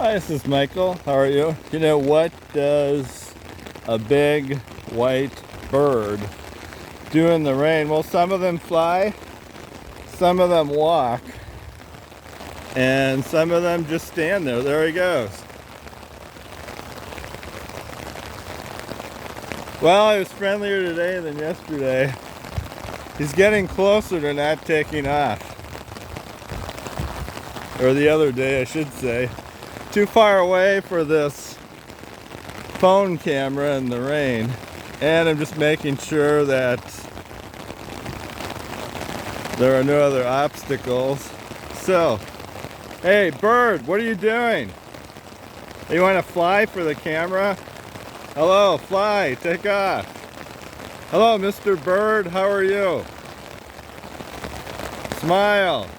Hi, this is Michael. How are you? You know, what does a big white bird do in the rain? Well, some of them fly, some of them walk, and some of them just stand there. There he goes. Well, he was friendlier today than yesterday. He's getting closer to not taking off. Or the other day, I should say. Too far away for this phone camera in the rain. And I'm just making sure that there are no other obstacles. So, hey bird, what are you doing? You want to fly for the camera? Hello, fly, take off. Hello, Mr. Bird, how are you? Smile.